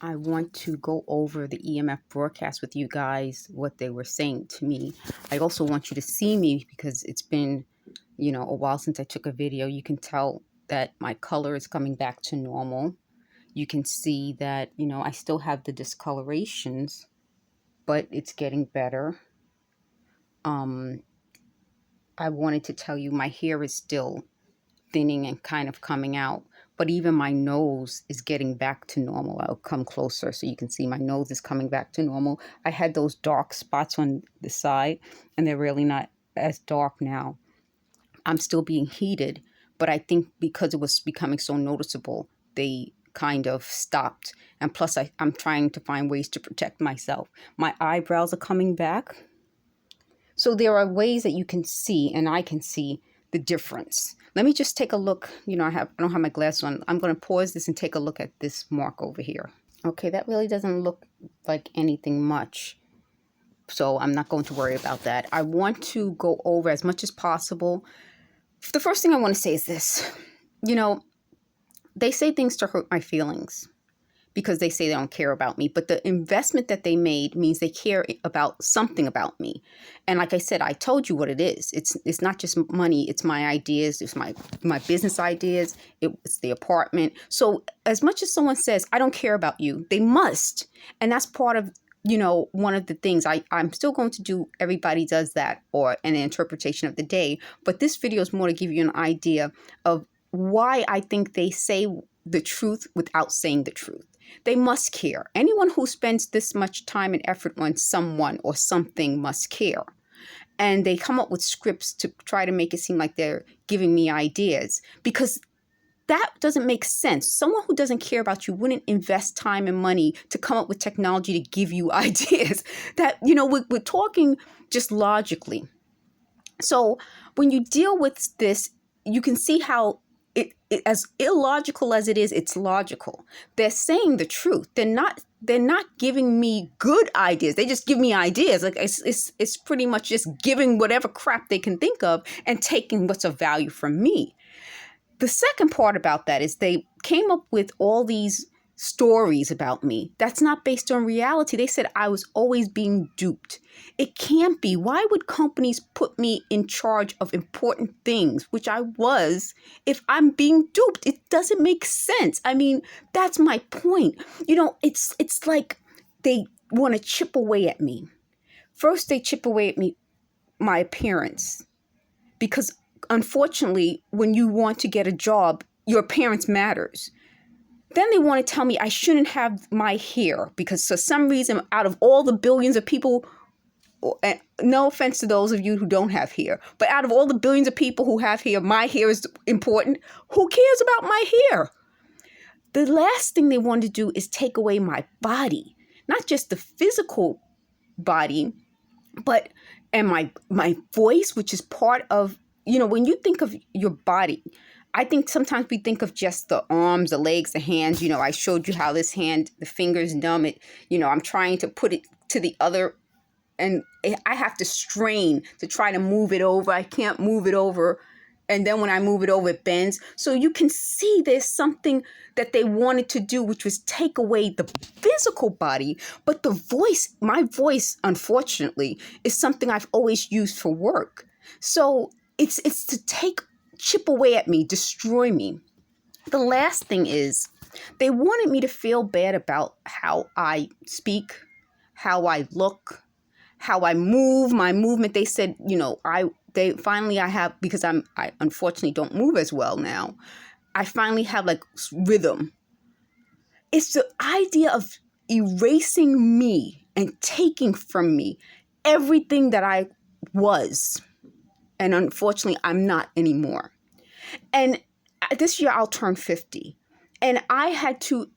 I want to go over the EMF broadcast with you guys, what they were saying to me. I also want you to see me because it's been, a while since I took a video. You can tell that my color is coming back to normal. You can see that, I still have the discolorations, but it's getting better. I wanted to tell you my hair is still thinning and kind of coming out, but even my nose is getting back to normal. I'll come closer so you can see my nose is coming back to normal. I had those dark spots on the side and they're really not as dark now. I'm still being heated, but I think because it was becoming so noticeable, they kind of stopped. And plus I'm trying to find ways to protect myself. My eyebrows are coming back. So there are ways that you can see, and I can see the difference. Let me just take a look. I don't have my glasses on. I'm going to pause this and take a look at this mark over here. Okay, that really doesn't look like anything much. So I'm not going to worry about that. I want to go over as much as possible. The first thing I want to say is this. They say things to hurt my feelings because they say they don't care about me. But the investment that they made means they care about something about me. And like I said, I told you what it is. It's not just money. It's my ideas. It's my business ideas. It's the apartment. So as much as someone says, I don't care about you, they must. And that's part of, one of the things I'm still going to do. Everybody does that, or an interpretation of the day. But this video is more to give you an idea of why I think they say the truth without saying the truth. They must care. Anyone who spends this much time and effort on someone or something must care. And they come up with scripts to try to make it seem like they're giving me ideas, because that doesn't make sense. Someone who doesn't care about you wouldn't invest time and money to come up with technology to give you ideas. That, we're talking just logically. So when you deal with this, you can see how it as illogical as it is, it's logical. They're saying the truth. They're not giving me good ideas. They just give me ideas. Like it's pretty much just giving whatever crap they can think of and taking what's of value from me. The second part about that is they came up with all these stories about me that's not based on reality. They said I was always being duped. It can't be. Why would companies put me in charge of important things, which I was, if I'm being duped? It doesn't make sense. I mean, that's my point. It's like they want to chip away at me. First, they chip away at me, my appearance, because unfortunately, when you want to get a job, your appearance matters. Then they want to tell me I shouldn't have my hair because for some reason, out of all the billions of people, no offense to those of you who don't have hair, but out of all the billions of people who have hair, my hair is important. Who cares about my hair? The last thing they want to do is take away my body, not just the physical body, and my voice, which is part of, when you think of your body, I think sometimes we think of just the arms, the legs, the hands. I showed you how this hand, the fingers numb it. I'm trying to put it to the other, and I have to strain to try to move it over. I can't move it over. And then when I move it over, it bends. So you can see there's something that they wanted to do, which was take away the physical body. But the voice, my voice, unfortunately, is something I've always used for work. So it's to chip away at me, destroy me. The last thing is they wanted me to feel bad about how I speak, how I look, how I move, my movement. They said, I have, because I unfortunately don't move as well now. I finally have like rhythm. It's the idea of erasing me and taking from me everything that I was. And unfortunately, I'm not anymore. And this year I'll turn 50. And I had to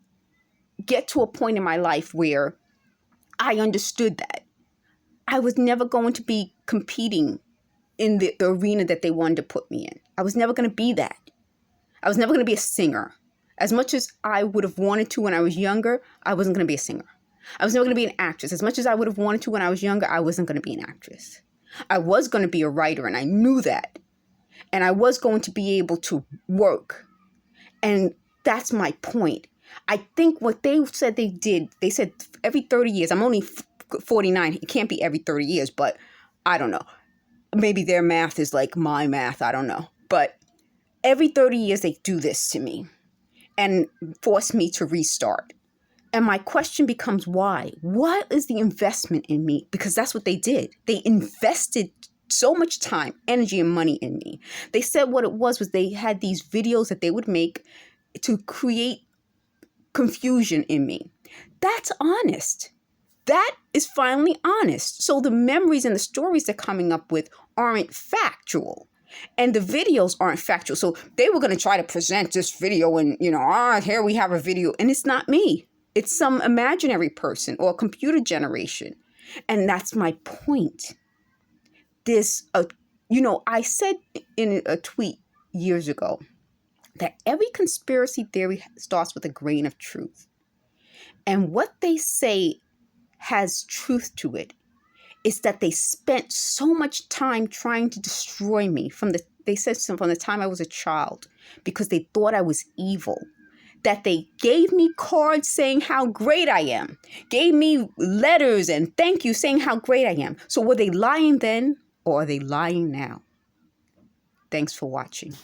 get to a point in my life where I understood that I was never going to be competing in the arena that they wanted to put me in. I was never going to be that. I was never going to be a singer. As much as I would have wanted to when I was younger, I wasn't going to be a singer. I was never going to be an actress. As much as I would have wanted to when I was younger, I wasn't going to be an actress. I was going to be a writer, and I knew that. And I was going to be able to work. And that's my point. I think what they said they did, they said every 30 years. I'm only 49. It can't be every 30 years, but I don't know. Maybe their math is like my math. I don't know. But every 30 years they do this to me and force me to restart. And my question becomes why? What is the investment in me? Because that's what they did. They invested so much time, energy, and money in me. They said what it was they had these videos that they would make to create confusion in me. That's honest. That is finally honest. So the memories and the stories they're coming up with aren't factual. And the videos aren't factual. So they were going to try to present this video and, here we have a video. And it's not me. It's some imaginary person or a computer generation. And that's my point. I said in a tweet years ago that every conspiracy theory starts with a grain of truth. And what they say has truth to it is that they spent so much time trying to destroy me from the time I was a child, because they thought I was evil, that they gave me cards saying how great I am, gave me letters and thank you saying how great I am. So were they lying then or are they lying now? Thanks for watching.